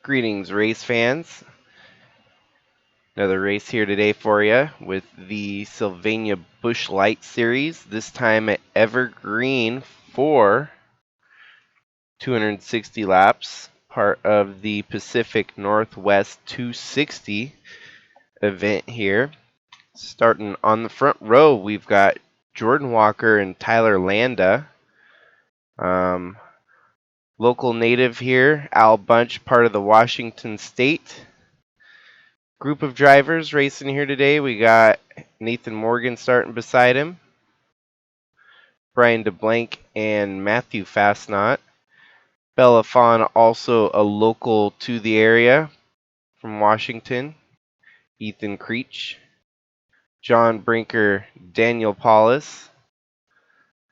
Greetings, race fans. Another race here today for you with the Sylvania Busch Light Series, this time at Evergreen for 260 laps, part of the Pacific Northwest 260 event here. Starting on the front row, we've got Jordan Walker and Tyler Landa. Local native here, Al Bunch, part of the Washington State group of drivers racing here today. We got Nathan Morgan starting beside him, Brian DeBlanc and Matthew Fastnot. Bella Fawn, also a local to the area from Washington, Ethan Creech. John Brinker, Daniel Paulus.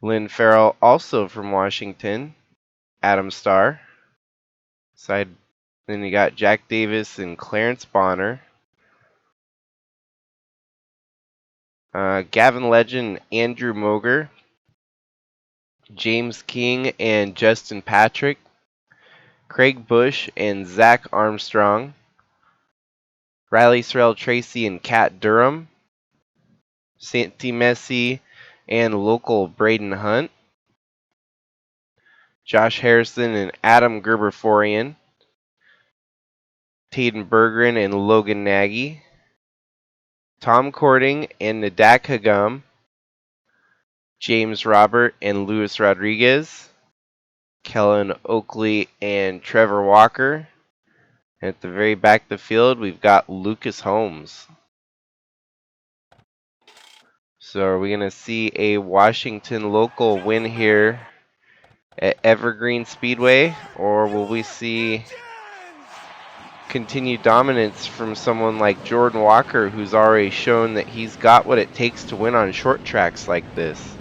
Lynn Farrell, also from Washington, Adam Starr. Then you got Jack Davis and Clarence Bonner. Gavin Legend, Andrew Moger. James King and Justin Patrick. Craig Busch and Zach Armstrong. Riley Sorrell Tracy and Kat Durham. Santi Messi and local Braden Hunt. Josh Harrison and Adam Gerber-Forian. Taden Berggren and Logan Nagy. Tom Cording and Nadak Hagum. James Robert and Luis Rodriguez. Kellen Oakley and Trevor Walker. At the very back of the field, we've got Lucas Holmes. So are we going to see a Washington local win here at Evergreen Speedway, or will we see continued dominance from someone like Jordan Walker, who's already shown that he's got what it takes to win on short tracks like this?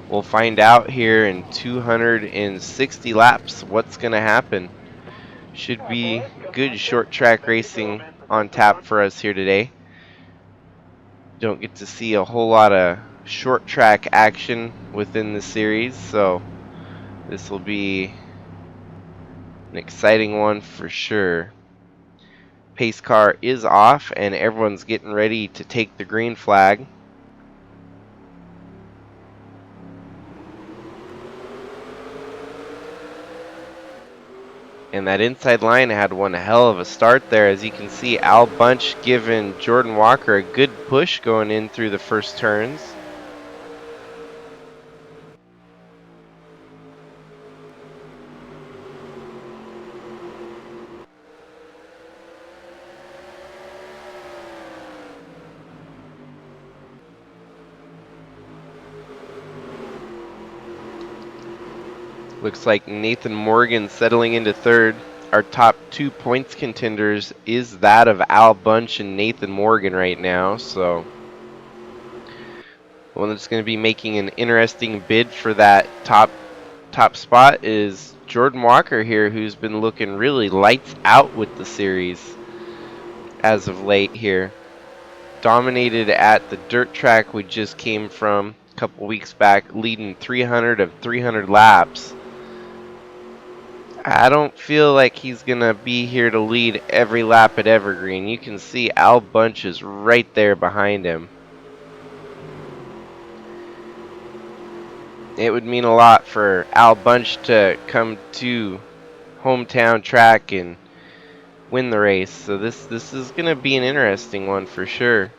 We'll find out here in 260 laps what's going to happen. Should be good short track racing on tap for us here today. Don't get to see a whole lot of short track action within the series, so this will be an exciting one for sure. Pace car is off and everyone's getting ready to take the green flag. And that inside line had one hell of a start there. As you can see, Al Bunch giving Jordan Walker a good push going in through the first turns. Looks like Nathan Morgan settling into third. Our top 2 points contenders is that of Al Bunch and Nathan Morgan right now. So one that's going to be making an interesting bid for that top spot is Jordan Walker here, who's been looking really lights out with the series as of late here. Dominated at the dirt track we just came from a couple weeks back, leading 300 of 300 laps. I don't feel like he's going to be here to lead every lap at Evergreen. You can see Al Bunch is right there behind him. It would mean a lot for Al Bunch to come to hometown track and win the race. So this is going to be an interesting one for sure.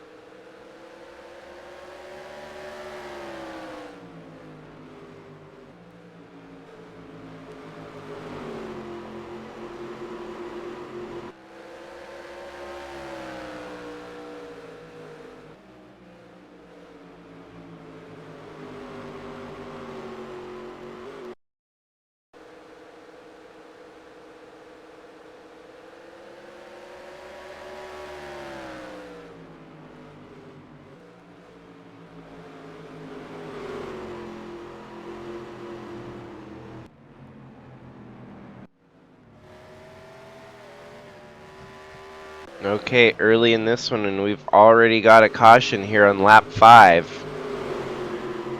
Okay, early in this one, and we've already got a caution here on lap 5.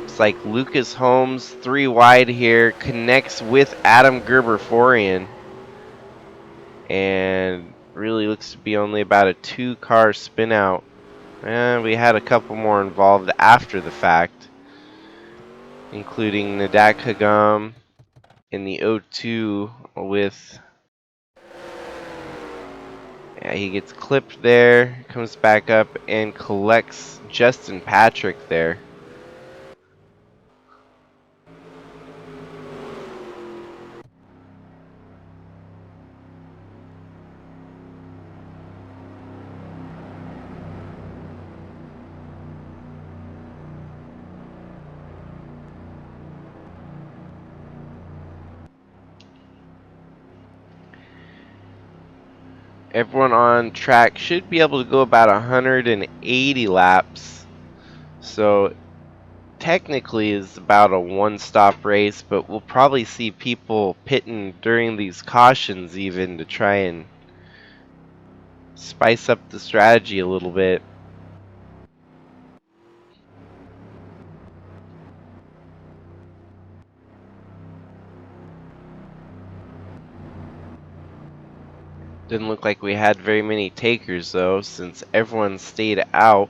It's like Lucas Holmes, 3 wide here, connects with Adam Gerber-Forian. and really looks to be only about a 2-car spin out. And we had a couple more involved after the fact, including Nadak Hagam in the 0-2 with, yeah, he gets clipped there, comes back up and collects Justin Patrick there. Everyone on track should be able to go about 180 laps. So technically is about a one-stop race, but we'll probably see people pitting during these cautions even to try and spice up the strategy a little bit. Didn't look like we had very many takers though, since everyone stayed out.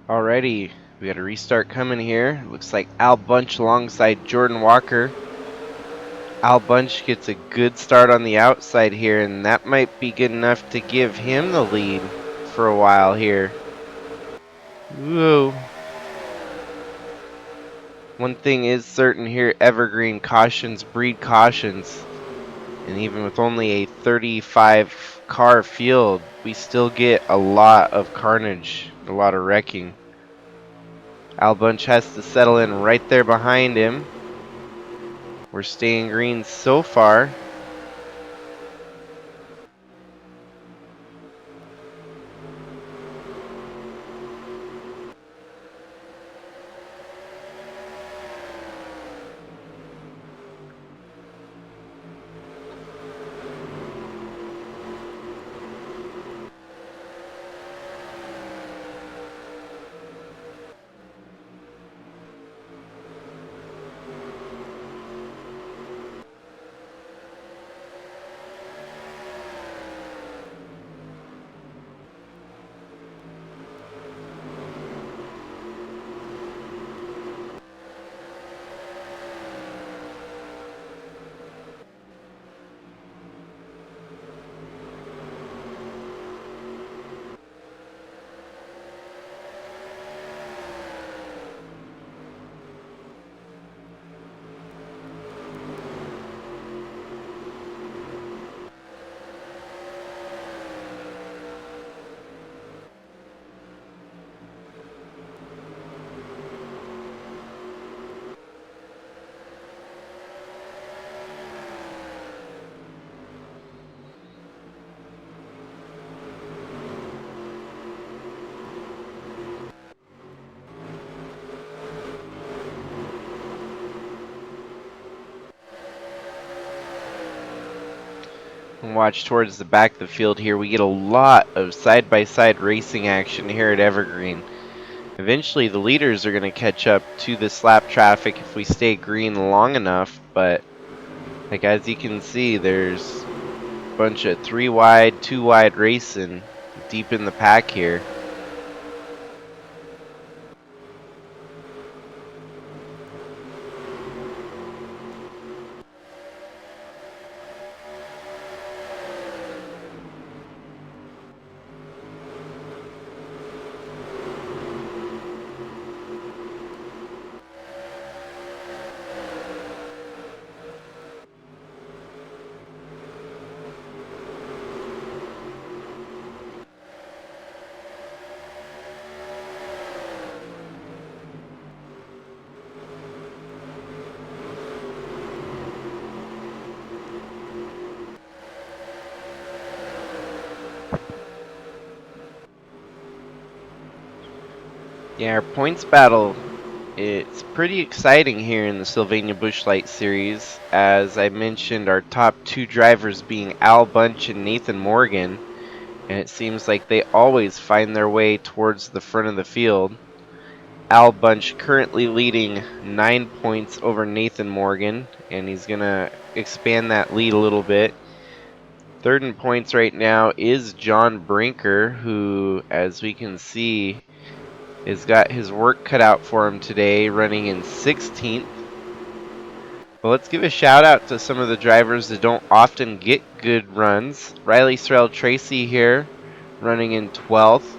Alrighty, we got a restart coming here. Looks like Al Bunch alongside Jordan Walker. Al Bunch gets a good start on the outside here, and that might be good enough to give him the lead for a while here. Whoa. One thing is certain here, Evergreen cautions breed cautions. And even with only a 35 car field, we still get a lot of carnage, a lot of wrecking. Al Bunch has to settle in right there behind him. We're staying green so far. And watch towards the back of the field here. We get a lot of side-by-side racing action here at Evergreen. Eventually, the leaders are going to catch up to this lap traffic if we stay green long enough, but like as you can see, there's a bunch of 3 wide, 2 wide racing deep in the pack here. Yeah, our points battle, it's pretty exciting here in the Sylvania Busch Light Series. As I mentioned, our top 2 drivers being Al Bunch and Nathan Morgan, and it seems like they always find their way towards the front of the field. Al Bunch currently leading 9 points over Nathan Morgan, and he's going to expand that lead a little bit. Third in points right now is John Brinker, who, as we can see, has got his work cut out for him today, running in 16th. But let's give a shout out to some of the drivers that don't often get good runs. Riley Sorrell Tracy here, running in 12th.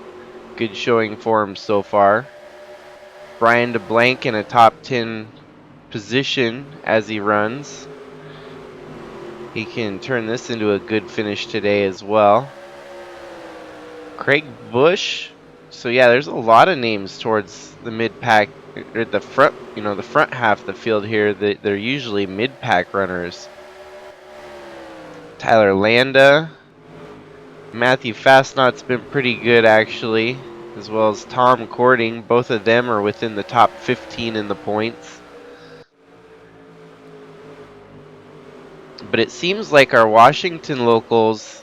Good showing for him so far. Brian DeBlanc in a top 10 position as he runs. He can turn this into a good finish today as well. Craig Busch. So yeah, there's a lot of names towards the mid-pack, or the front, the front half of the field here. They're usually mid-pack runners. Tyler Landa. Matthew Fastnaught's been pretty good actually, as well as Tom Cording. Both of them are within the top 15 in the points. But it seems like our Washington locals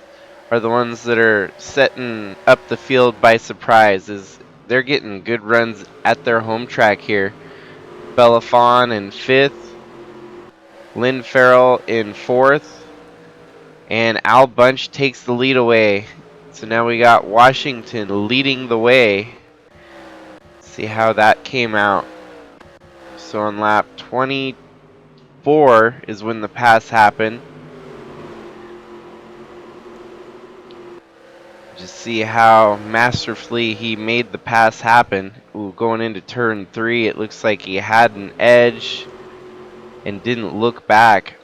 are the ones that are setting up the field by surprise, as they're getting good runs at their home track here. Belafon in 5th, Lynn Farrell in 4th, and Al Bunch takes the lead away. So now we got Washington leading the way. See how that came out. So on lap 24 is when the pass happened. Just see how masterfully he made the pass happen. Ooh, going into turn 3, it looks like he had an edge and didn't look back.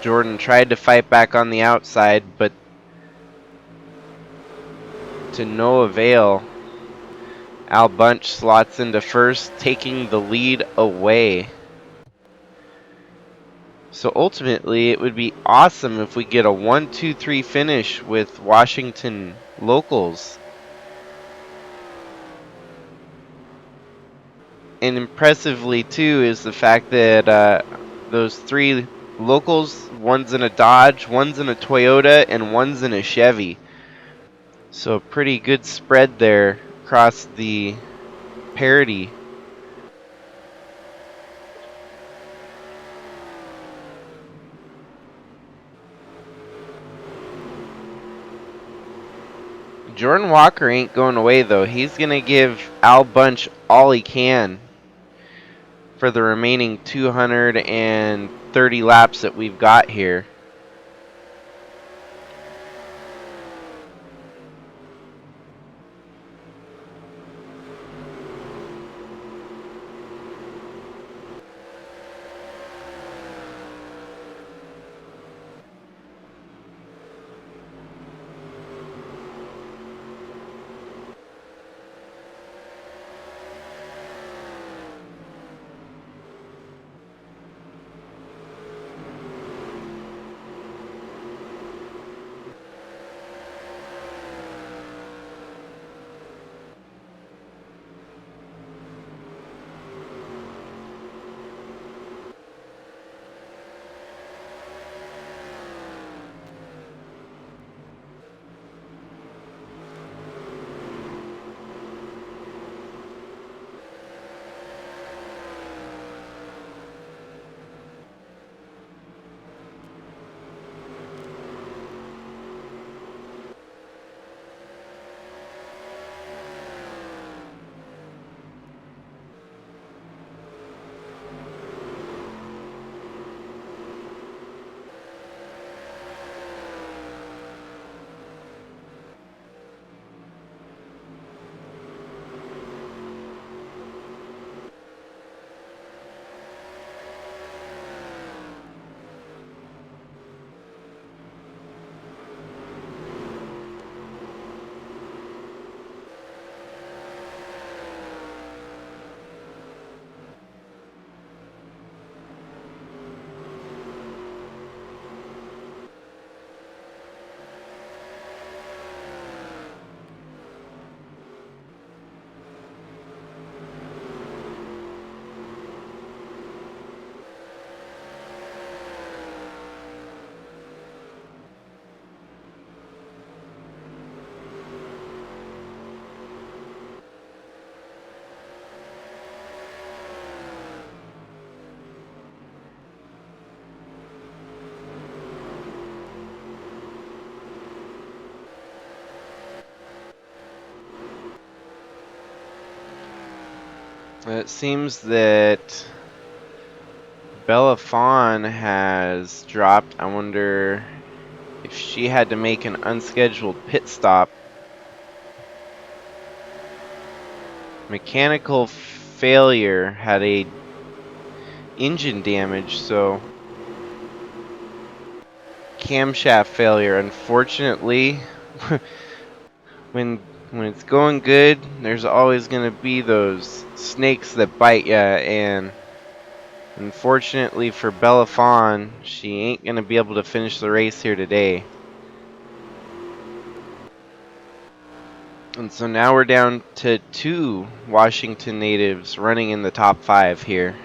Jordan tried to fight back on the outside, but to no avail. Al Bunch slots into first, taking the lead away. So ultimately, it would be awesome if we get a 1-2-3 finish with Washington locals. And impressively, too, is the fact that those three locals, one's in a Dodge, one's in a Toyota, and one's in a Chevy. So a pretty good spread there across the parity. Jordan Walker ain't going away, though. He's going to give Al Bunch all he can for the remaining 230 laps that we've got here. It seems that Bella Fawn has dropped. I wonder if she had to make an unscheduled pit stop. Mechanical failure, had a engine damage, so camshaft failure. Unfortunately, when it's going good, there's always going to be those snakes that bite ya, and unfortunately for Bella Fawn, she ain't going to be able to finish the race here today. And so now we're down to 2 Washington natives running in the top 5 here,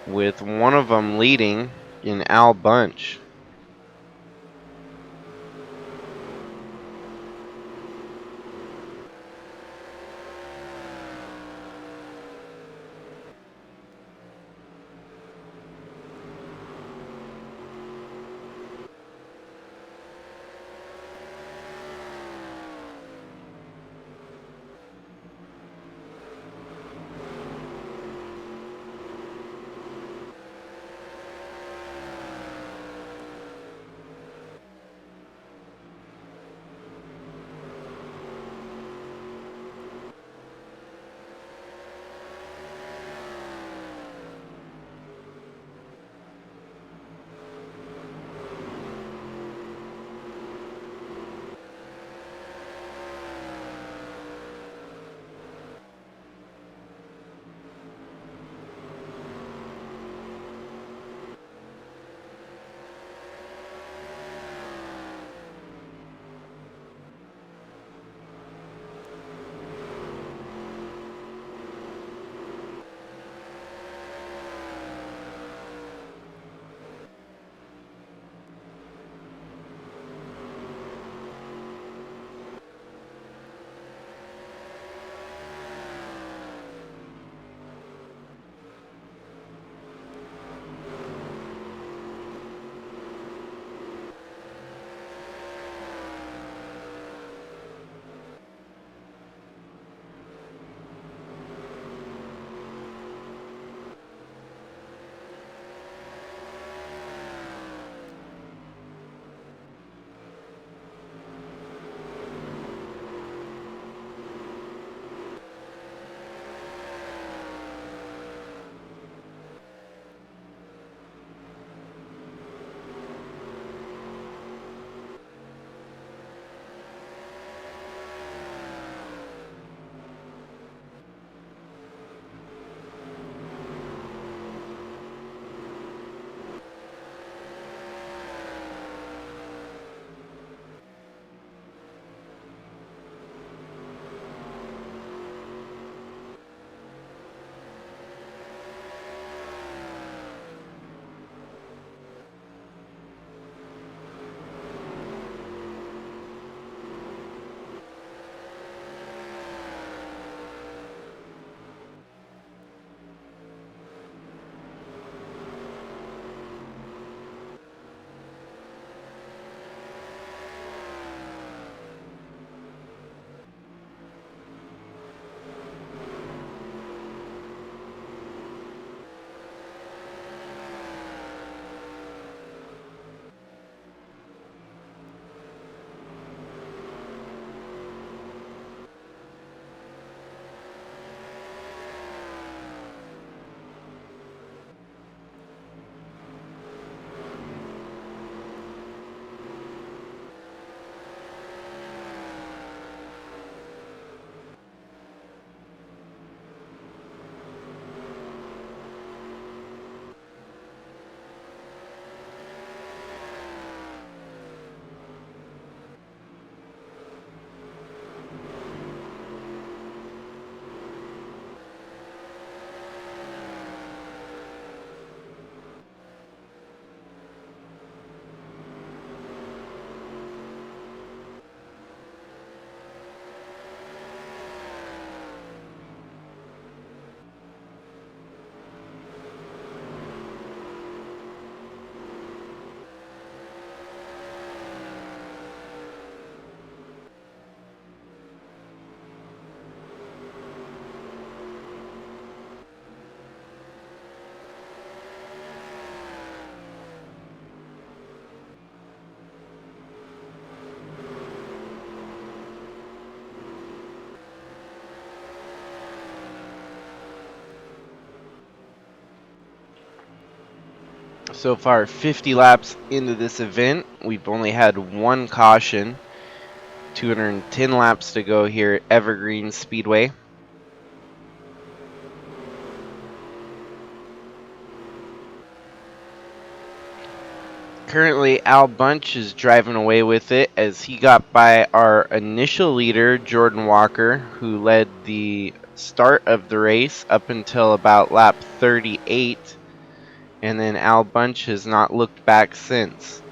with one of them leading in Al Bunch. So far, 50 laps into this event, we've only had one caution. 210 laps to go here at Evergreen Speedway. Currently, Al Bunch is driving away with it as he got by our initial leader, Jordan Walker, who led the start of the race up until about lap 38, and then Al Bunch has not looked back since.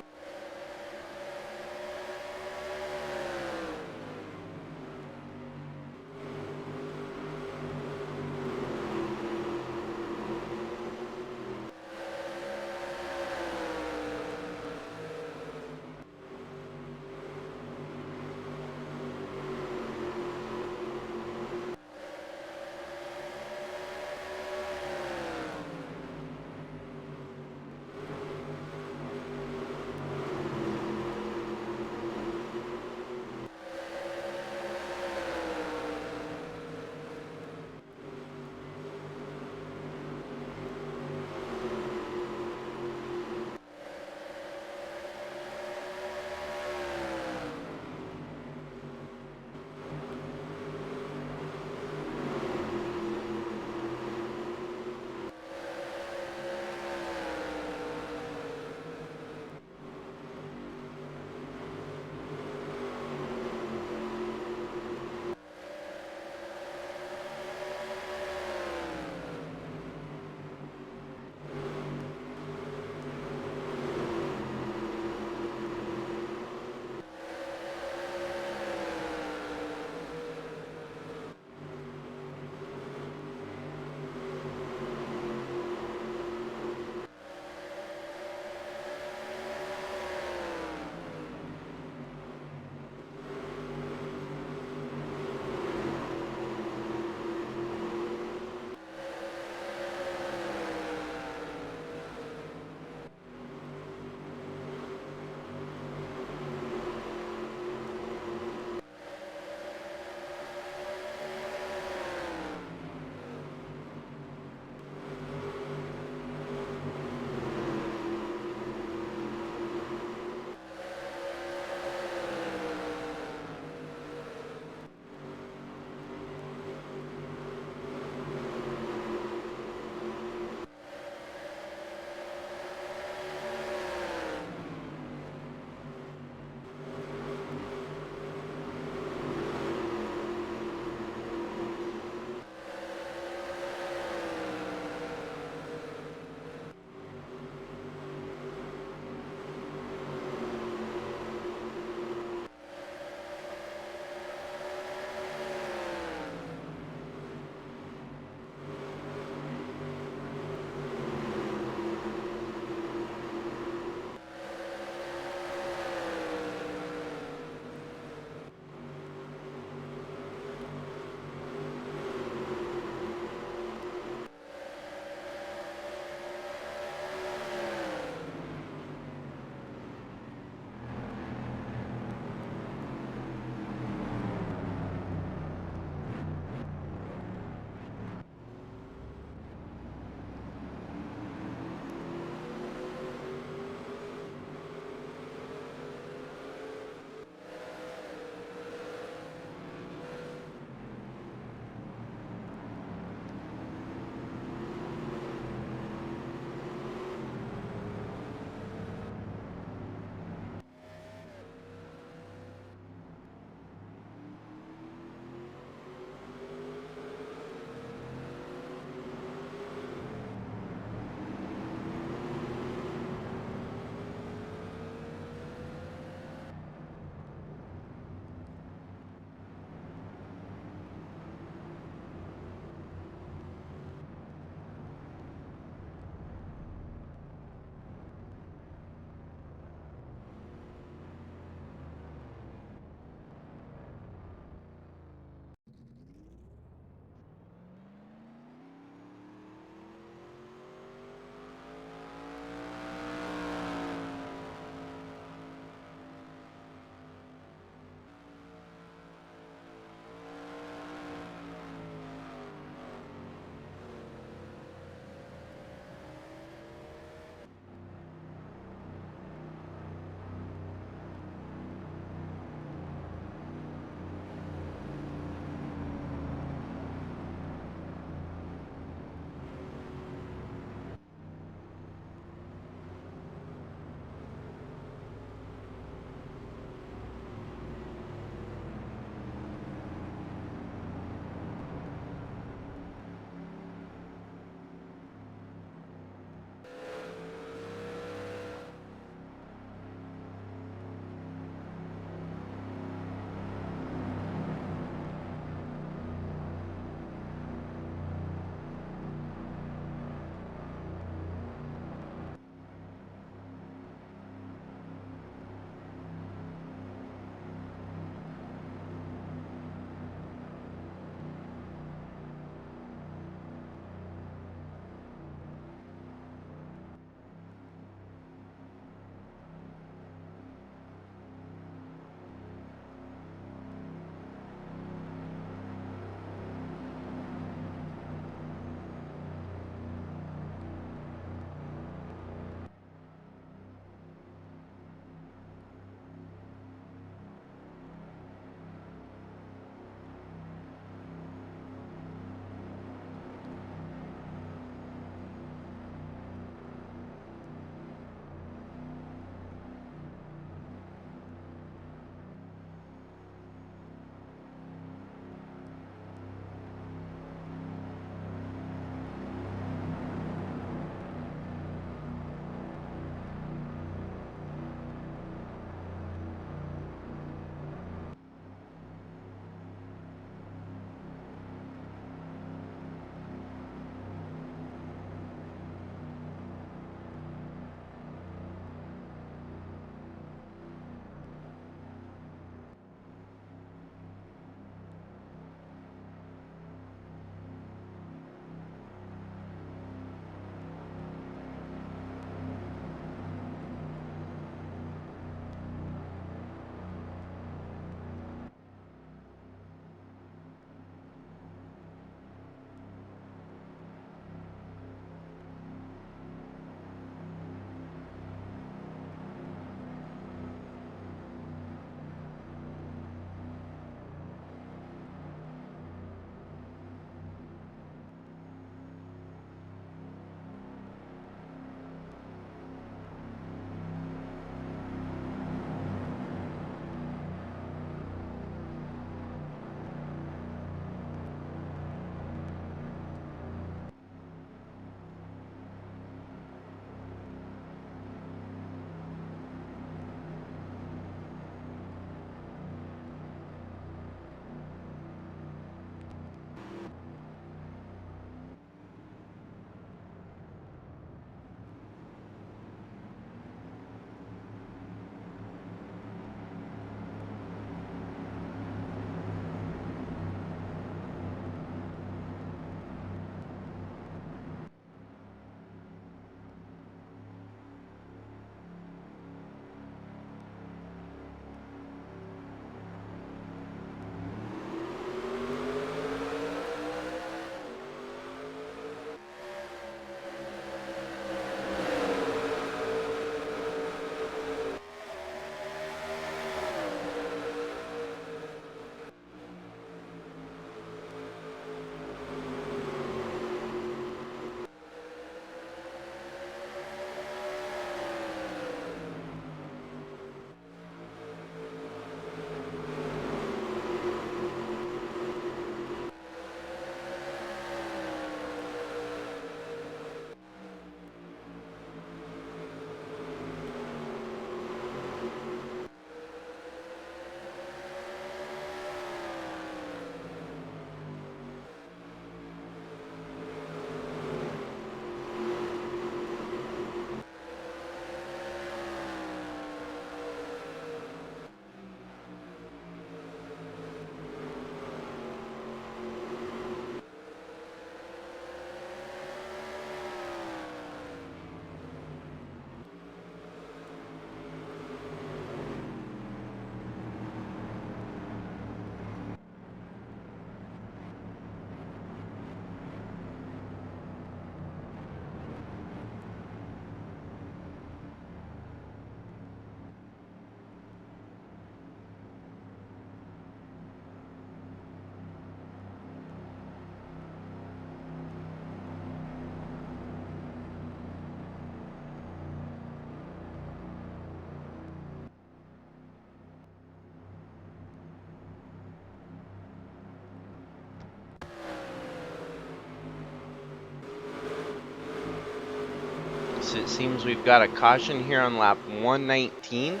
folks. It seems we've got a caution here on lap 119.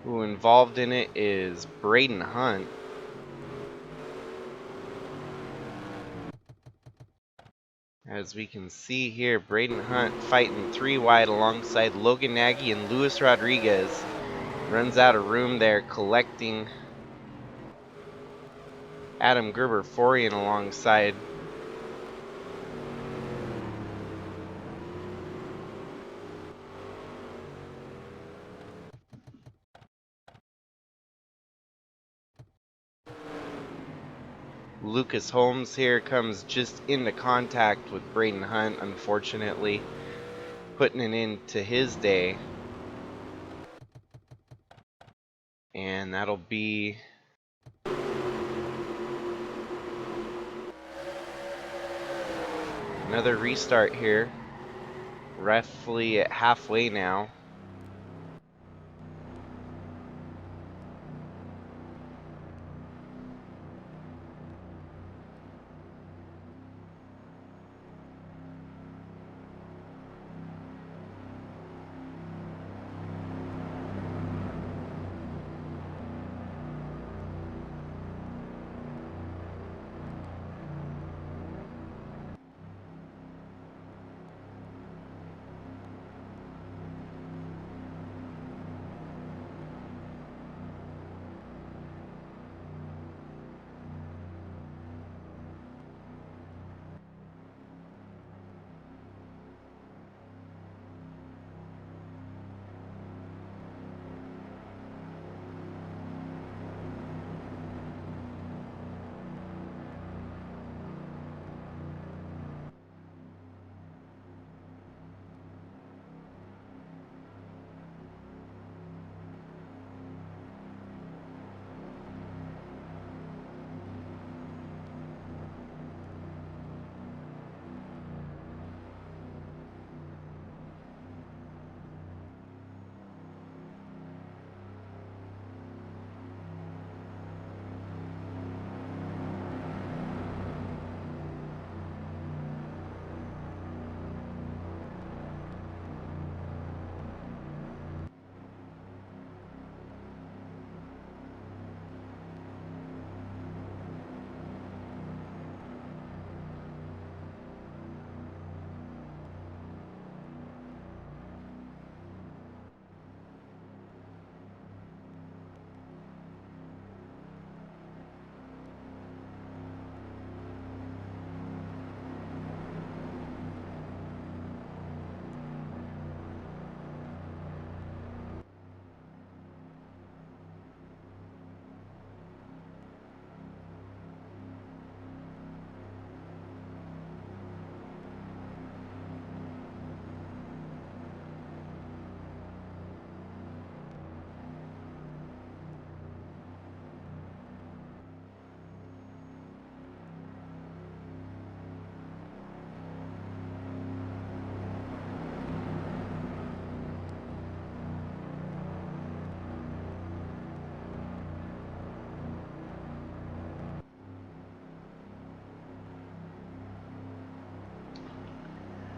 Who involved in it is Braden Hunt. As we can see here, Braden Hunt fighting 3 wide alongside Logan Nagy and Luis Rodriguez. Runs out of room there, collecting Adam Gerber Forian alongside. Lucas Holmes here comes just into contact with Braden Hunt, unfortunately, putting it into his day. And that'll be another restart here, roughly at halfway now.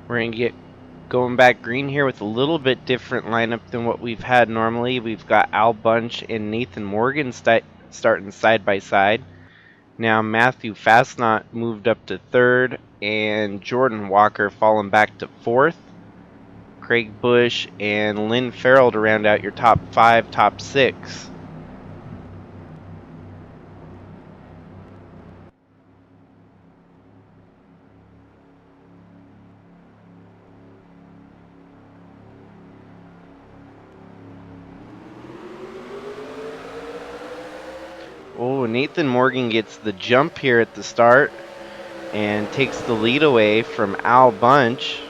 We're going to get going back green here with a little bit different lineup than what we've had normally. We've got Al Bunch and Nathan Morgan starting side by side. Now Matthew Fastnot moved up to third, and Jordan Walker falling back to fourth. Craig Busch and Lynn Farrell to round out your top 5, top 6. Oh, Nathan Morgan gets the jump here at the start and takes the lead away from Al Bunch.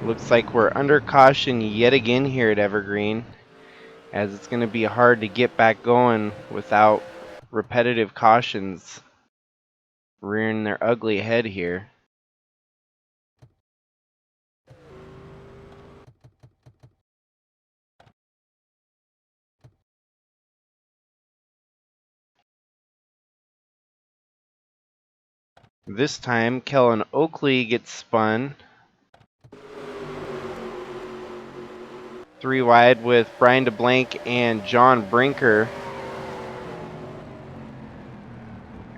Looks like we're under caution yet again here at Evergreen, as it's going to be hard to get back going without repetitive cautions rearing their ugly head here. This time, Kellen Oakley gets spun. 3 wide with Brian DeBlank and John Brinker.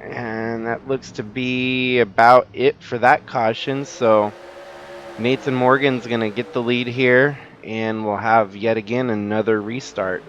And that looks to be about it for that caution. So Nathan Morgan's going to get the lead here, and we'll have yet again another restart.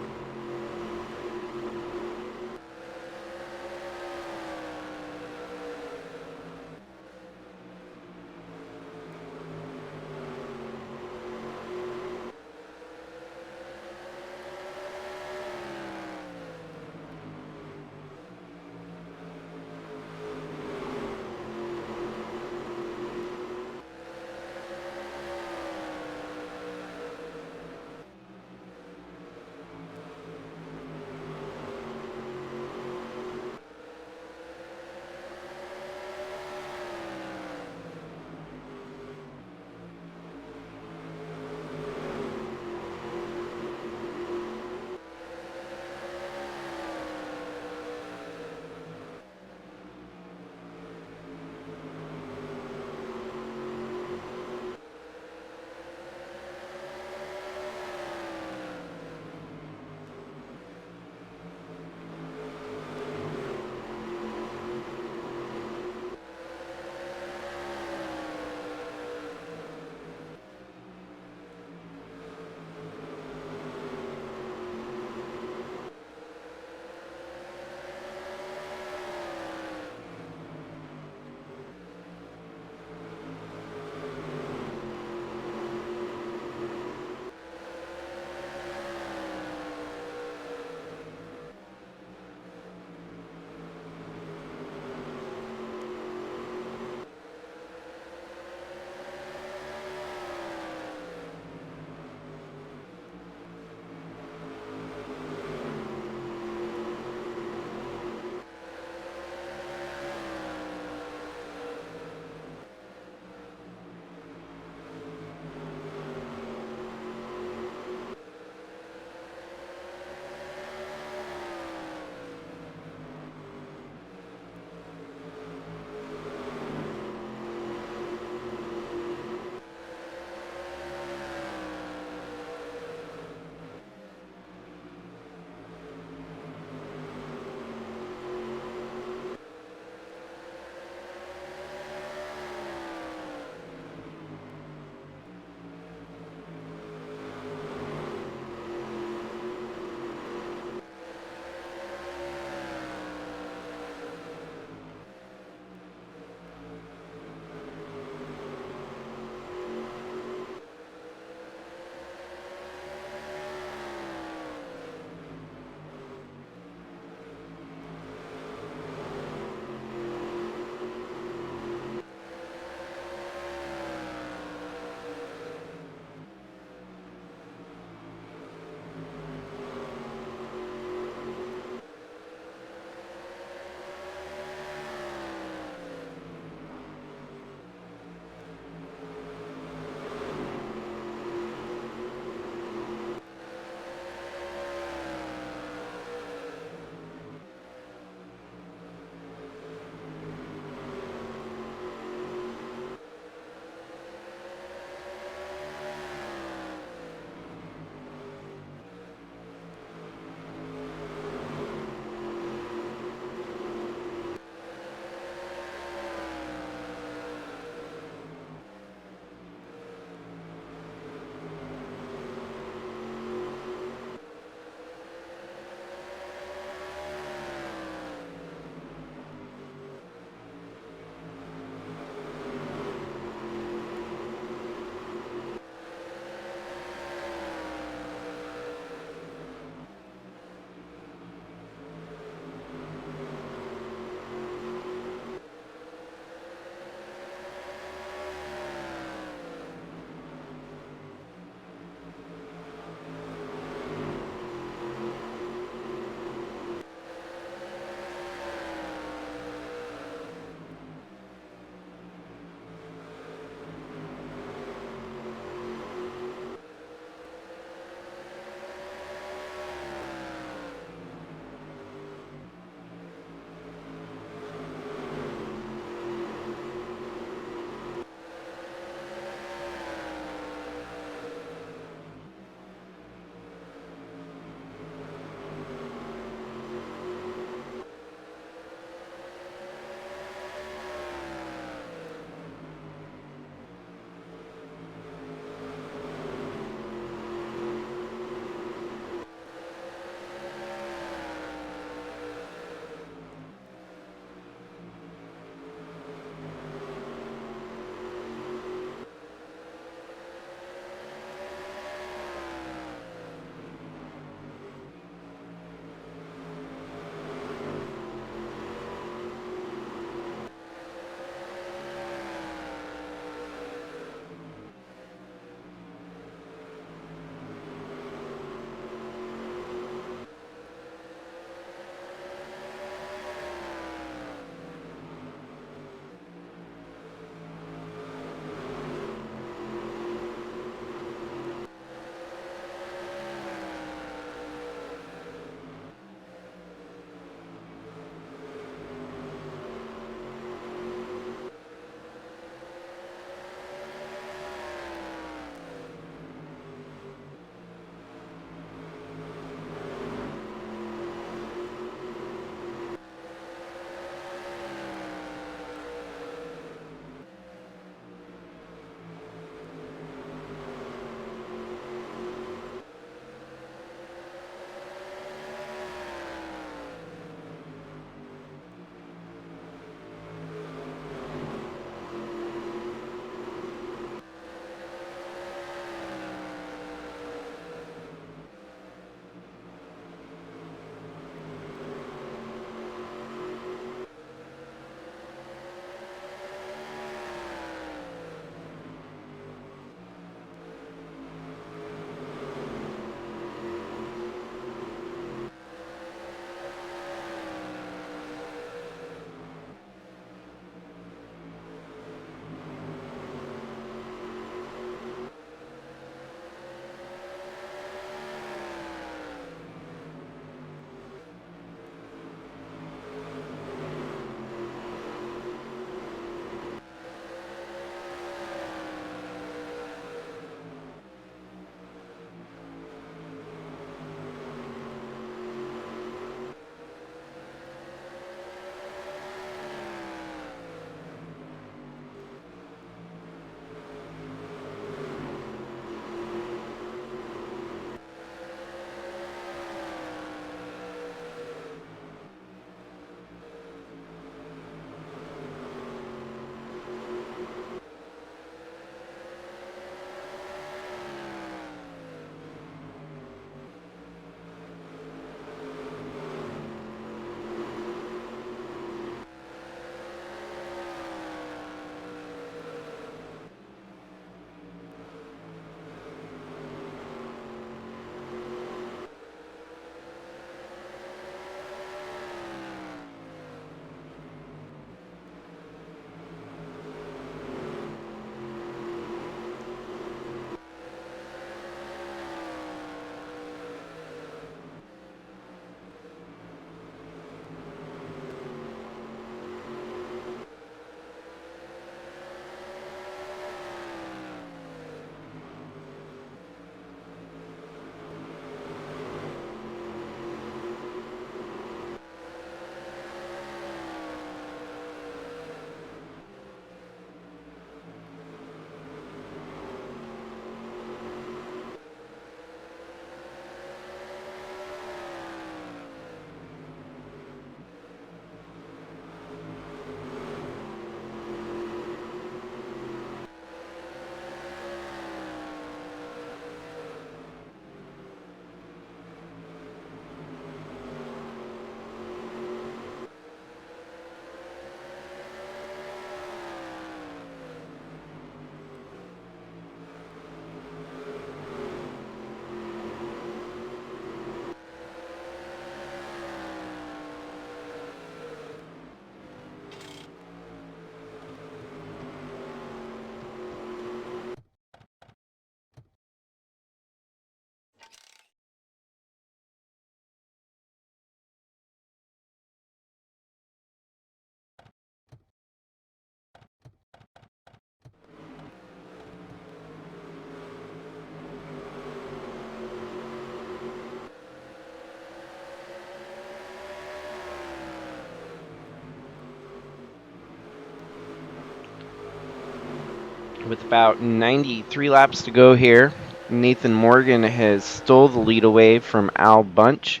With about 93 laps to go here, Nathan Morgan has stole the lead away from Al Bunch.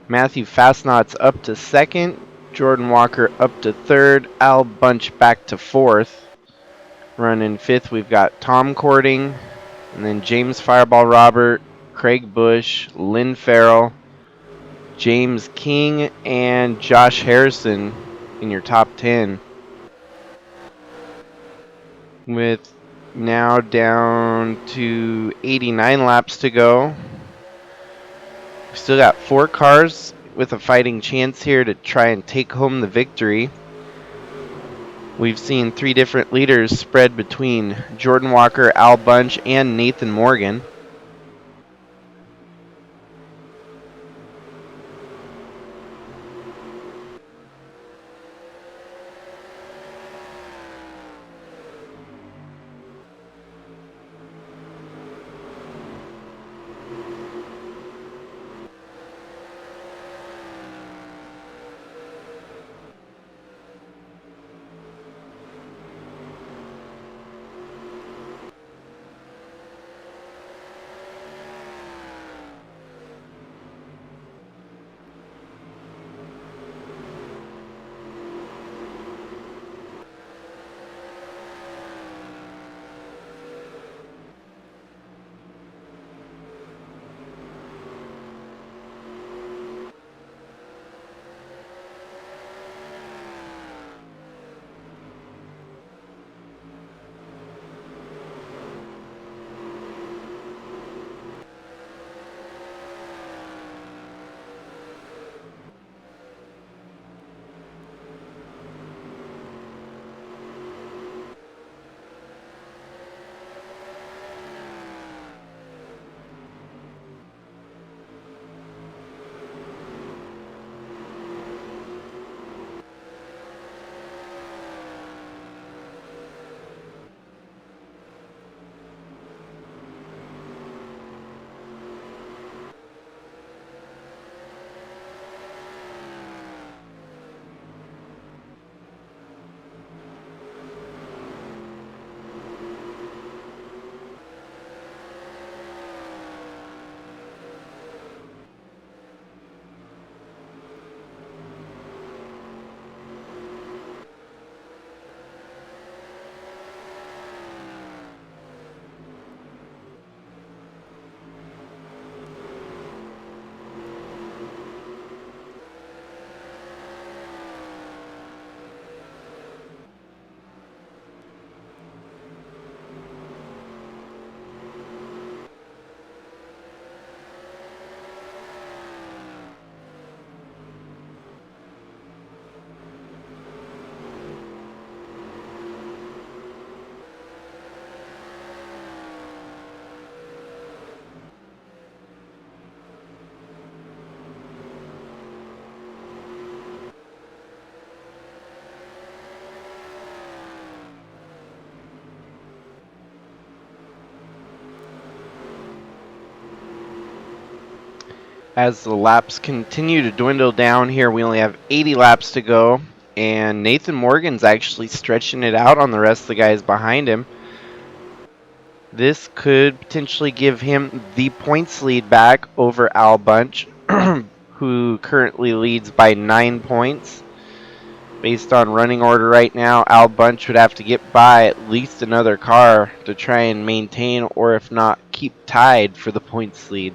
Matthew Fastnot's up to second, Jordan Walker up to third, Al Bunch back to fourth. Running fifth, we've got Tom Cording, and then James Fireball Robert, Craig Busch, Lynn Farrell, James King, and Josh Harrison in your top 10. With now down to 89 laps to go. We still got 4 cars with a fighting chance here to try and take home the victory. We've seen 3 different leaders spread between Jordan Walker, Al Bunch, and Nathan Morgan. As the laps continue to dwindle down here, we only have 80 laps to go, and Nathan Morgan's actually stretching it out on the rest of the guys behind him. This could potentially give him the points lead back over Al Bunch, who currently leads by 9 points. Based on running order right now, Al Bunch would have to get by at least another car to try and maintain, or if not, keep tied for the points lead.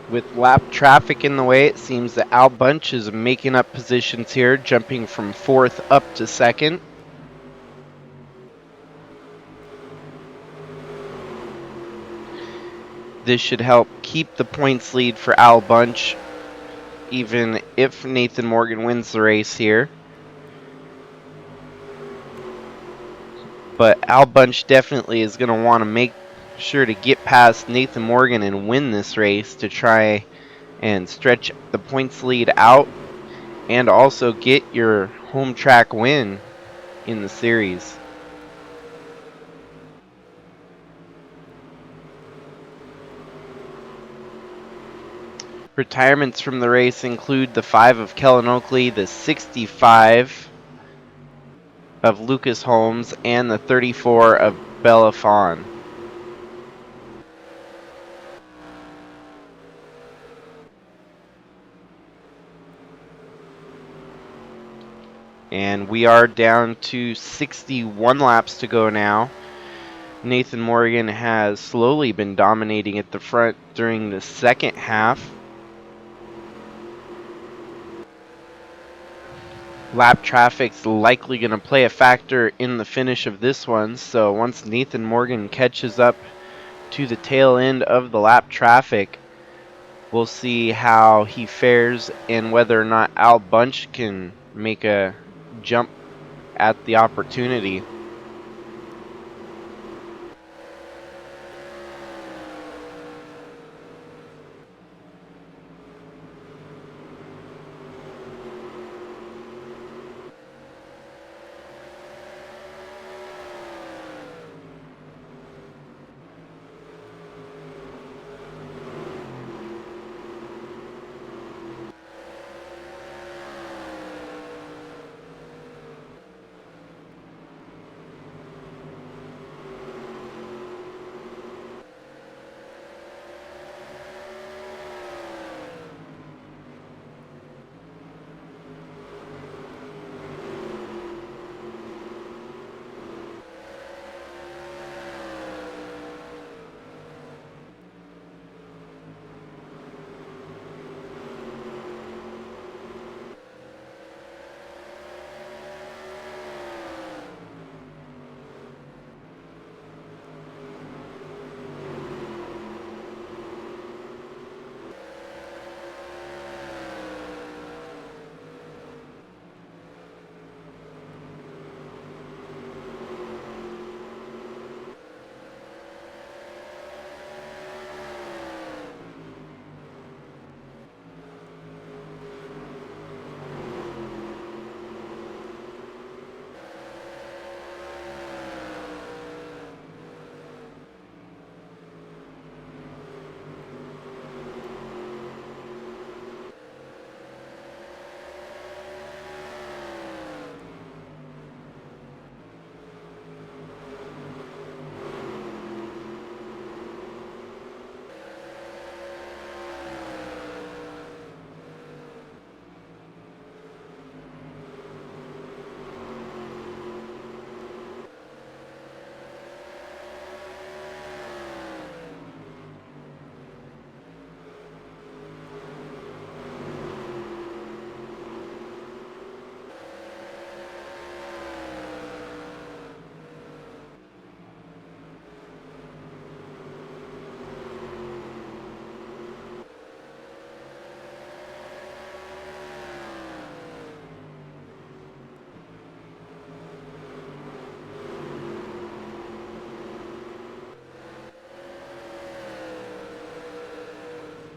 With lap traffic in the way, it seems that Al Bunch is making up positions here, jumping from 4th up to 2nd. This should help keep the points lead for Al Bunch, even if Nathan Morgan wins the race here. But Al Bunch definitely is going to want to make sure to get past Nathan Morgan and win this race to try and stretch the points lead out and also get your home track win in the series. Retirements from the race include the 5 of Kellen Oakley, the 65 of Lucas Holmes, and the 34 of Bella Fawn. And we are down to 61 laps to go now. Nathan Morgan has slowly been dominating at the front during the second half. Lap traffic's likely going to play a factor in the finish of this one, so once Nathan Morgan catches up to the tail end of the lap traffic, we'll see how he fares and whether or not Al Bunch can make a jump at the opportunity.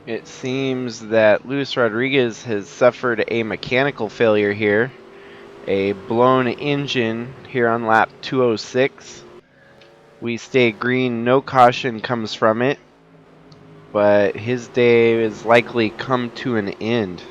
It seems that Luis Rodriguez has suffered a mechanical failure here. A blown engine here on lap 206. We stay green, no caution comes from it, but his day is likely come to an end.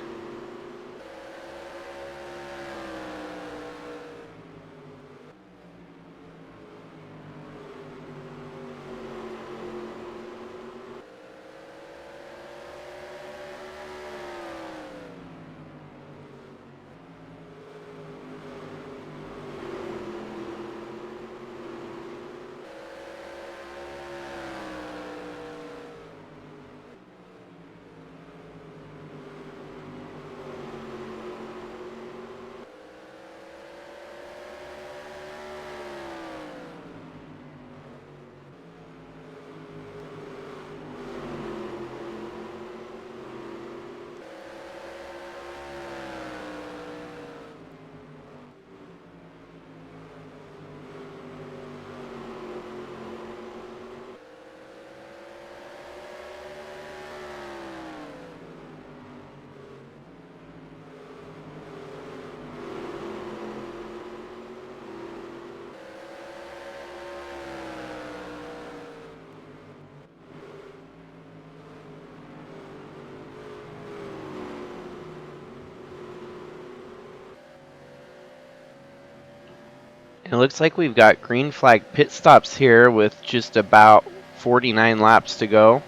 It looks like we've got green flag pit stops here with just about 49 laps to go.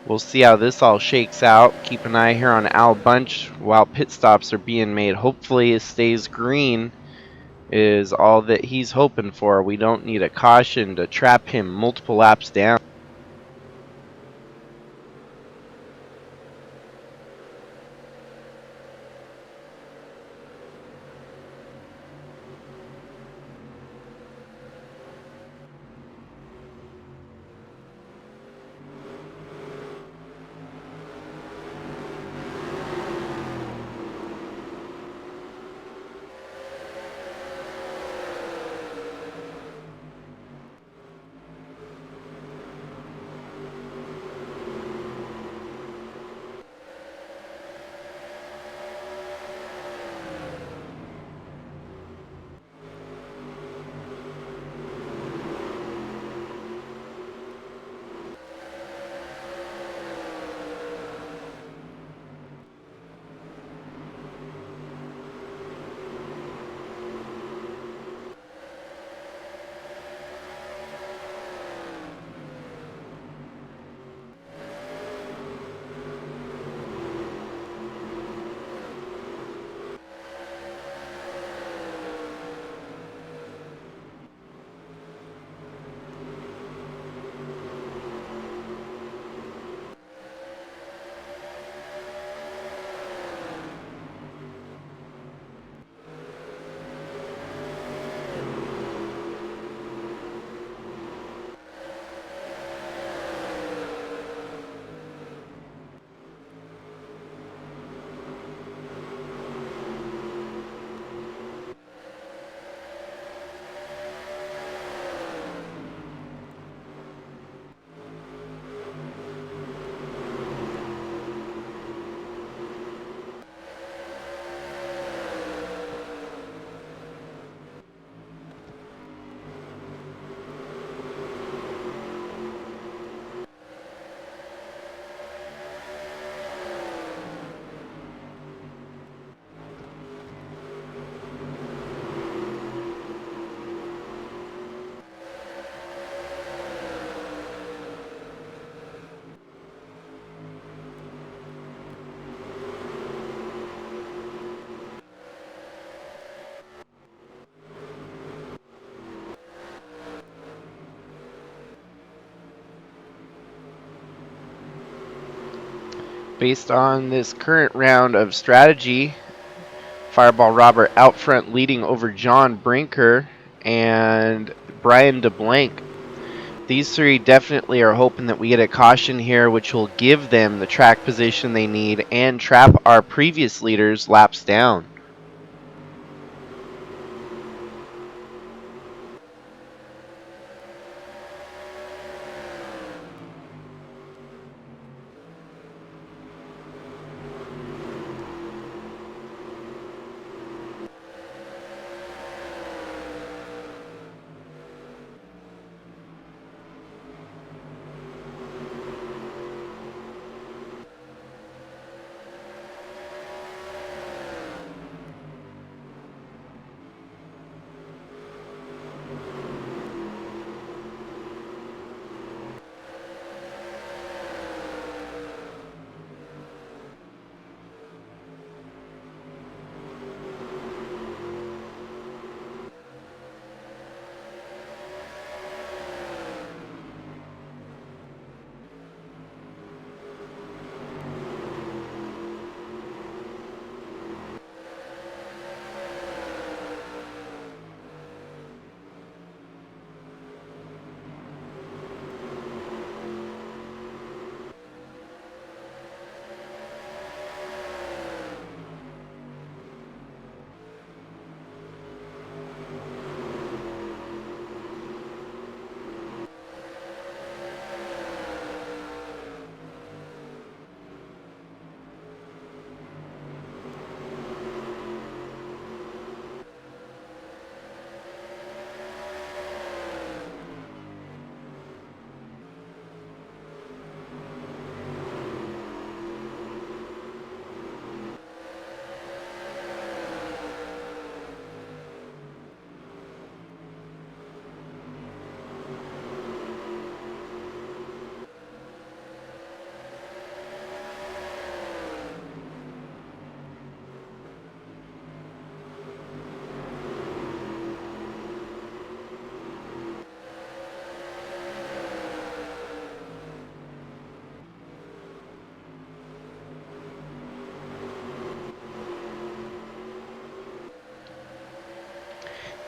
We'll see how this all shakes out. Keep an eye here on Al Bunch while pit stops are being made. Hopefully it stays green is all that he's hoping for. We don't need a caution to trap him multiple laps down. Based on this current round of strategy, Fireball Robert out front leading over John Brinker and Brian DeBlanc. These three definitely are hoping that we get a caution here, which will give them the track position they need and trap our previous leaders laps down.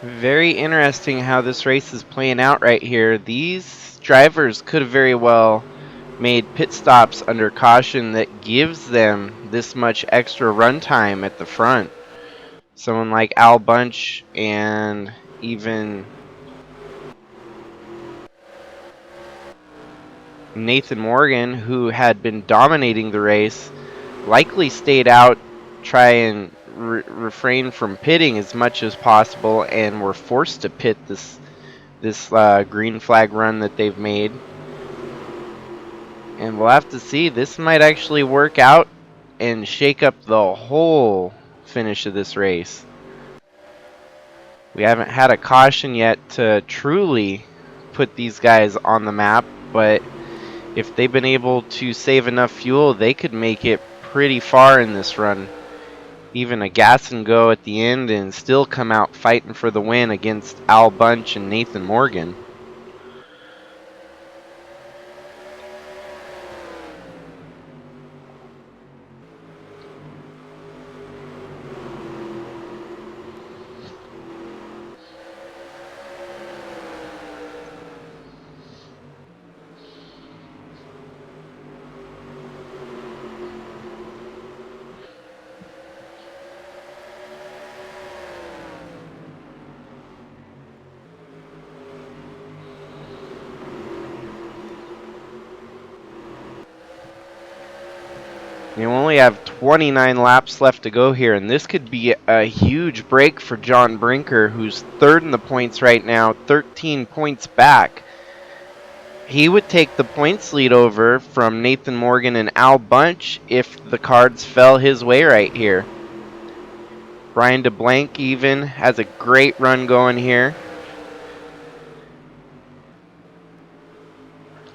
Very interesting how this race is playing out right here. These drivers could have very well made pit stops under caution that gives them this much extra run time at the front. Someone like Al Bunch and even Nathan Morgan, who had been dominating the race, likely stayed out, try and refrain from pitting as much as possible, and were forced to pit this green flag run that they've made. And we'll have to see. This might actually work out and shake up the whole finish of this race. We haven't had a caution yet to truly put these guys on the map, but if they've been able to save enough fuel, they could make it pretty far in this run. Even a gas and go at the end and still come out fighting for the win against Al Bunch and Nathan Morgan. You only have 29 laps left to go here, and this could be a huge break for John Brinker, who's third in the points right now, 13 points back. He would take the points lead over from Nathan Morgan and Al Bunch if the cards fell his way right here. Brian DeBlanc even has a great run going here.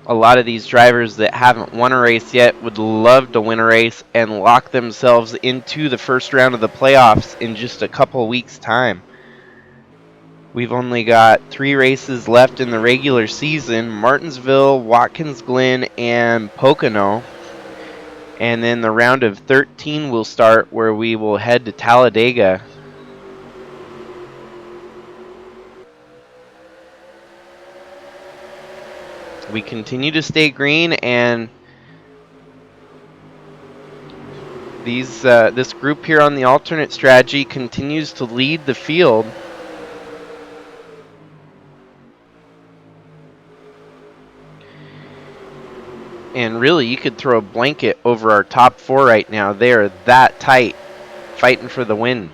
A lot of these drivers that haven't won a race yet would love to win a race and lock themselves into the first round of the playoffs in just a couple weeks' time. We've only got 3 races left in the regular season: Martinsville, Watkins Glen, and Pocono. And then the round of 13 will start, where we will head to Talladega. We continue to stay green, and this group here on the alternate strategy continues to lead the field. And really, you could throw a blanket over our top 4 right now. They are that tight, fighting for the win.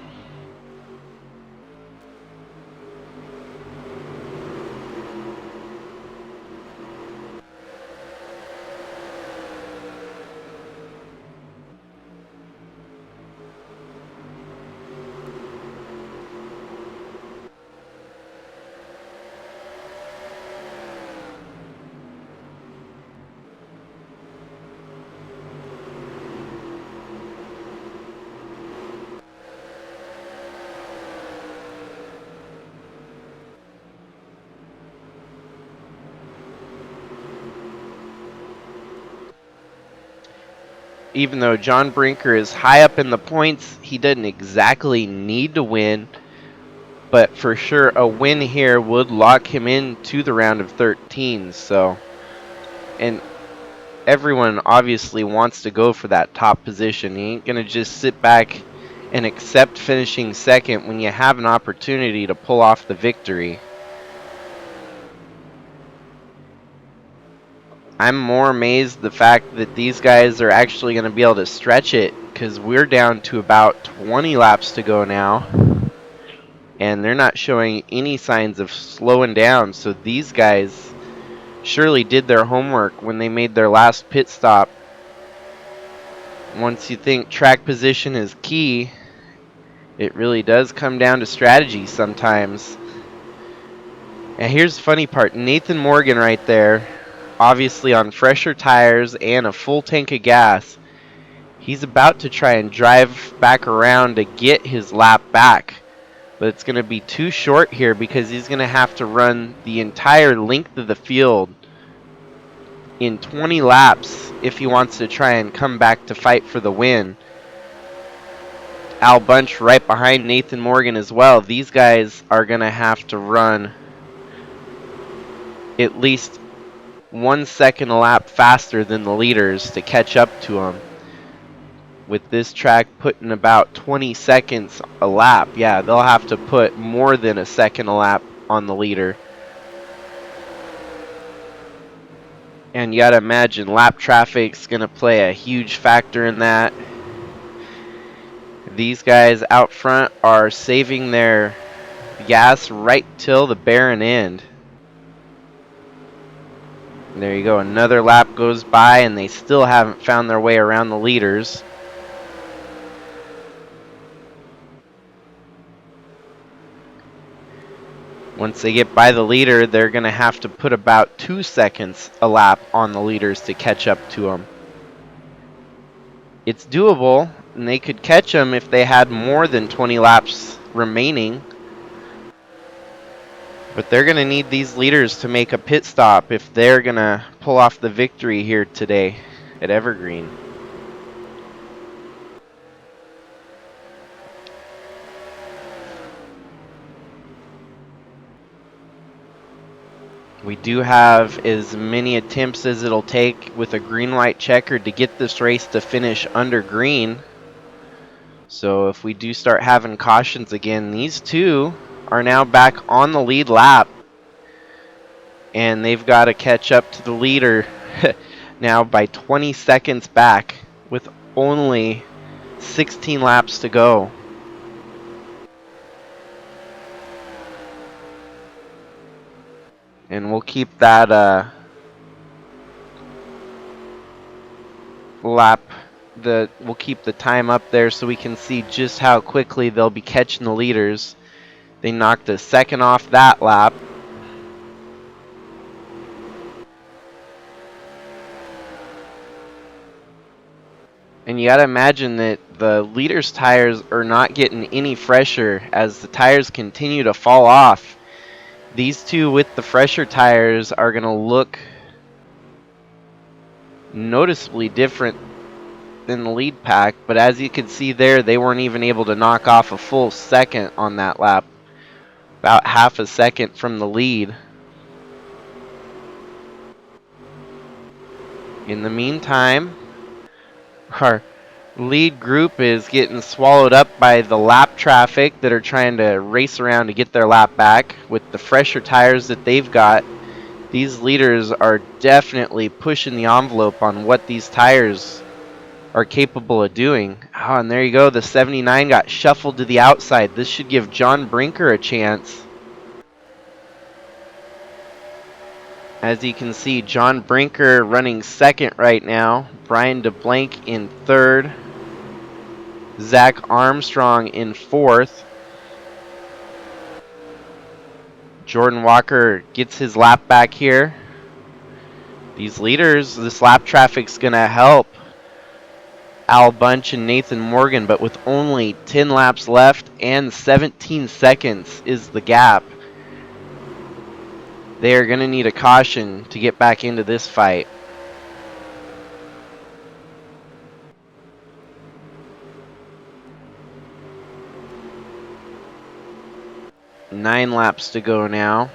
Even though John Brinker is high up in the points, he doesn't exactly need to win. But for sure, a win here would lock him into the round of 13. So, and everyone obviously wants to go for that top position. You ain't going to just sit back and accept finishing second when you have an opportunity to pull off the victory. I'm more amazed the fact that these guys are actually going to be able to stretch it, because we're down to about 20 laps to go now, and they're not showing any signs of slowing down. So these guys surely did their homework when they made their last pit stop. Once you think track position is key, it really does come down to strategy sometimes. And here's the funny part: Nathan Morgan right there, obviously on fresher tires and a full tank of gas. He's about to try and drive back around to get his lap back, but it's going to be too short here, because he's going to have to run the entire length of the field in 20 laps if he wants to try and come back to fight for the win. Al Bunch right behind Nathan Morgan as well. These guys are going to have to run at least 1 second a lap faster than the leaders to catch up to them. With this track putting about 20 seconds a lap, yeah, they'll have to put more than a second a lap on the leader. And you gotta imagine lap traffic's gonna play a huge factor in that. These guys out front are saving their gas right till the barren end. And there you go, another lap goes by and they still haven't found their way around the leaders. Once they get by the leader, they're going to have to put about 2 seconds a lap on the leaders to catch up to them. It's doable, and they could catch them if they had more than 20 laps remaining. But they're going to need these leaders to make a pit stop if they're going to pull off the victory here today at Evergreen. We do have as many attempts as it'll take with a green-white checker to get this race to finish under green. So if we do start having cautions again, these two are now back on the lead lap. And they've got to catch up to the leader now by 20 seconds back with only 16 laps to go. And we'll keep that we'll keep the time up there so we can see just how quickly they'll be catching the leaders. They knocked a second off that lap. And you gotta imagine that the leaders' tires are not getting any fresher as the tires continue to fall off. These two with the fresher tires are going to look noticeably different than the lead pack, but as you can see there, they weren't even able to knock off a full second on that lap. About half a second from the lead. In the meantime, our lead group is getting swallowed up by the lap traffic that are trying to race around to get their lap back. With the fresher tires that they've got, these leaders are definitely pushing the envelope on what these tires are capable of doing. Oh, and there you go. The 79 got shuffled to the outside. This should give John Brinker a chance. As you can see, John Brinker running second right now. Brian DeBlank in third. Zach Armstrong in fourth. Jordan Walker gets his lap back here. These leaders, this lap traffic's going to help Al Bunch and Nathan Morgan, but with only 10 laps left and 17 seconds is the gap, they are going to need a caution to get back into this fight. Nine laps to go now.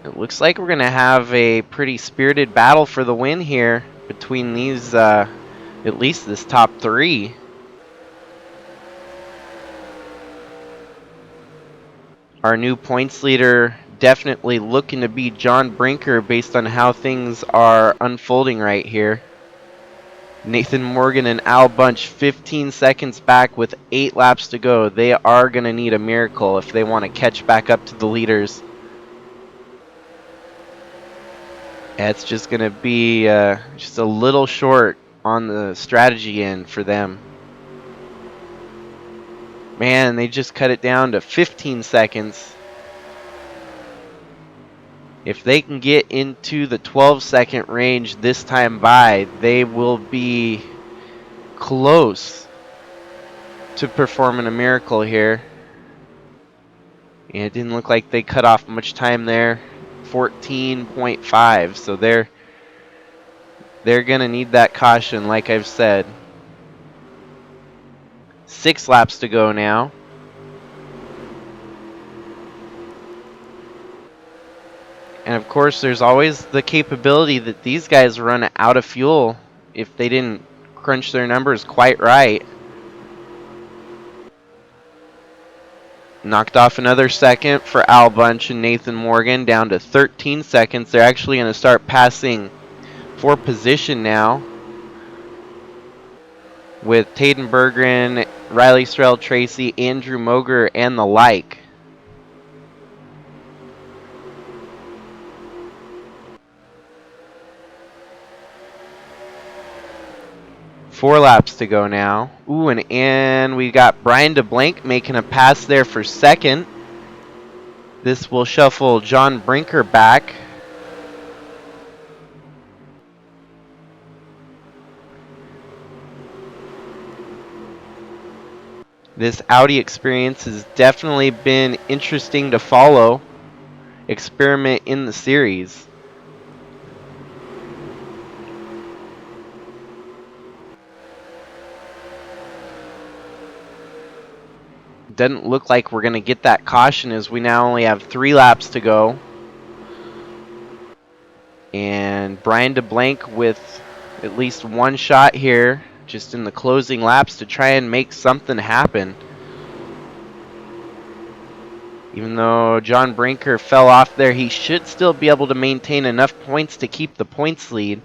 It looks like we're going to have a pretty spirited battle for the win here between these, at least this top three. Our new points leader definitely looking to be John Brinker based on how things are unfolding right here. Nathan Morgan and Al Bunch 15 seconds back with 8 laps to go. They are going to need a miracle if they want to catch back up to the leaders. It's just going to be just a little short on the strategy end for them. Man, they just cut it down to 15 seconds. If they can get into the 12-second range this time by, they will be close to performing a miracle here. And it didn't look like they cut off much time there. 14.5, so they're going to need that caution, like I've said. 6 laps to go now. And of course, there's always the capability that these guys run out of fuel if they didn't crunch their numbers quite right. Knocked off another second for Al Bunch and Nathan Morgan, down to 13 seconds. They're actually going to start passing for position now with Taden Berggren, Riley Strell Tracy, Andrew Moger, and the like. Four laps to go now. Ooh, and we got Brian DeBlank making a pass there for second. This will shuffle John Brinker back. This Audi experience has definitely been interesting to follow. Experiment in the series. Doesn't look like we're going to get that caution as we now only have 3 laps to go. And Brian DeBlank with at least one shot here, just in the closing laps, to try and make something happen. Even though John Brinker fell off there, he should still be able to maintain enough points to keep the points lead,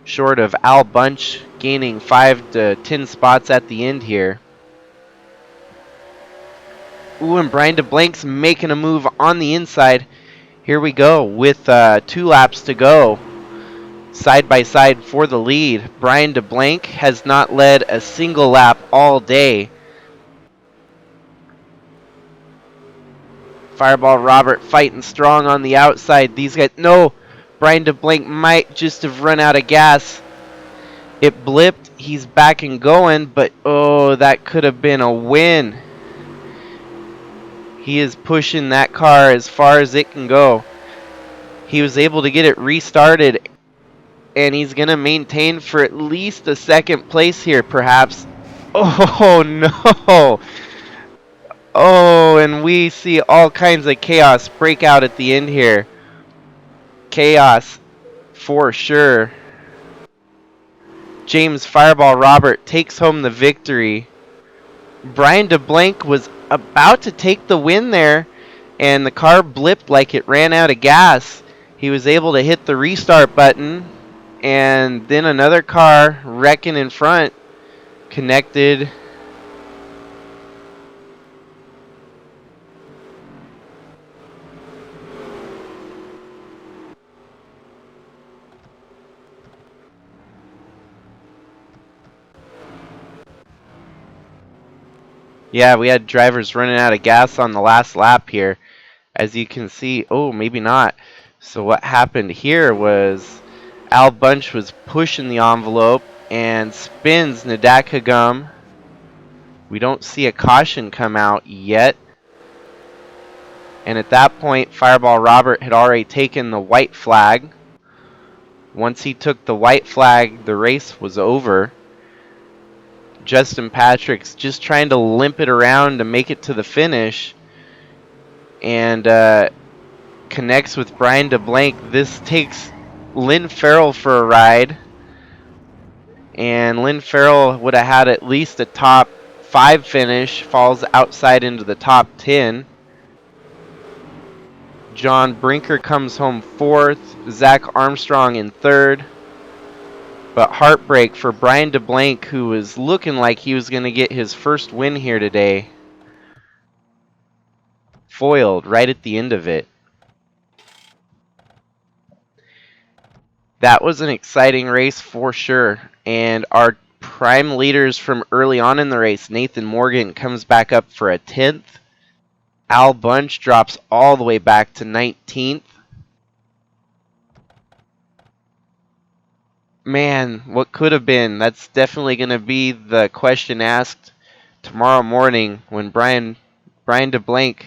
short of Al Bunch gaining 5 to 10 spots at the end here. Ooh, and Brian DeBlank's making a move on the inside. Here we go with 2 laps to go. Side by side for the lead. Brian DeBlank has not led a single lap all day. Fireball Robert fighting strong on the outside. These guys, no, Brian DeBlank might just have run out of gas. It blipped, he's back and going, but oh, that could have been a win. He is pushing that car as far as it can go. He was able to get it restarted, and he's going to maintain for at least a second place here, perhaps. Oh, no. Oh, and we see all kinds of chaos break out at the end here. Chaos, for sure. James Fireball Robert takes home the victory. Brian DeBlank was about to take the win there, and the car blipped like it ran out of gas. He was able to hit the restart button, and then another car wrecking in front connected. Yeah, we had drivers running out of gas on the last lap here. As you can see, oh, maybe not. So what happened here was Al Bunch was pushing the envelope and spins Nadaka Gum. We don't see a caution come out yet. And at that point, Fireball Robert had already taken the white flag. Once he took the white flag, the race was over. Justin Patrick's just trying to limp it around to make it to the finish, and connects with Brian DeBlank. This takes Lynn Farrell for a ride, and Lynn Farrell would have had at least a top 5 finish, falls outside into the top 10. John Brinker comes home 4th, Zach Armstrong in 3rd. But heartbreak for Brian DeBlank, who was looking like he was going to get his first win here today. Foiled right at the end of it. That was an exciting race for sure. And our prime leaders from early on in the race, Nathan Morgan comes back up for a 10th. Al Bunch drops all the way back to 19th. Man, what could have been? That's definitely going to be the question asked tomorrow morning when Brian DeBlank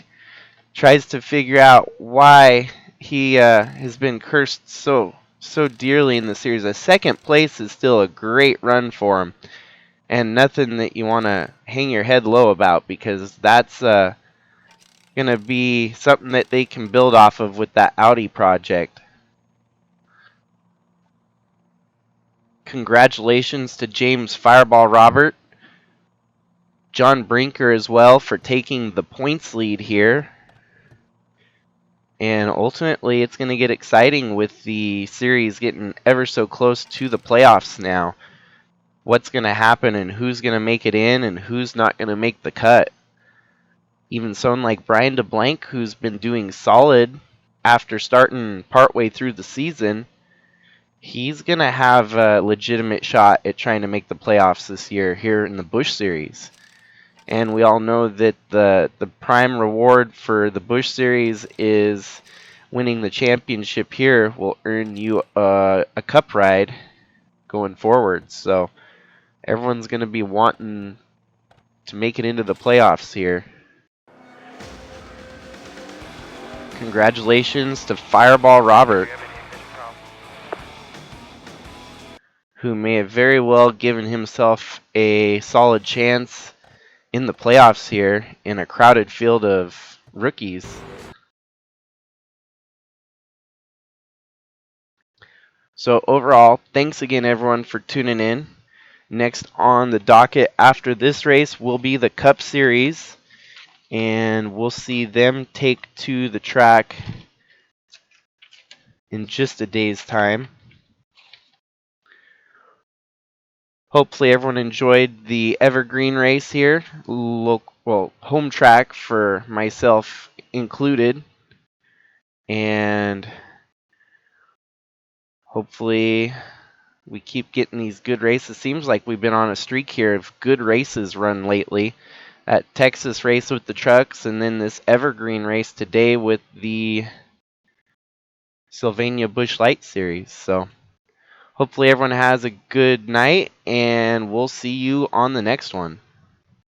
tries to figure out why he has been cursed so dearly in the series. A second place is still a great run for him. and nothing that you want to hang your head low about, because that's going to be something that they can build off of with that Audi project. Congratulations to James Fireball Robert, John Brinker as well for taking the points lead here. And ultimately, it's going to get exciting with the series getting ever so close to the playoffs now. What's going to happen and who's going to make it in and who's not going to make the cut. Even someone like Brian DeBlanc, who's been doing solid after starting partway through the season, he's going to have a legitimate shot at trying to make the playoffs this year here in the Busch Series. And we all know that the prime reward for the Busch Series is winning the championship here will earn you a cup ride going forward. So everyone's going to be wanting to make it into the playoffs here. Congratulations to Fireball Robert, who may have very well given himself a solid chance in the playoffs here in a crowded field of rookies. So overall, thanks again everyone for tuning in. Next on the docket after this race will be the Cup Series, and we'll see them take to the track in just a day's time. Hopefully everyone enjoyed the Evergreen race here, home track for myself included, and hopefully we keep getting these good races. Seems like we've been on a streak here of good races run lately. That Texas race with the trucks, and then this Evergreen race today with the Sylvania Busch Light Series. So hopefully everyone has a good night, and we'll see you on the next one.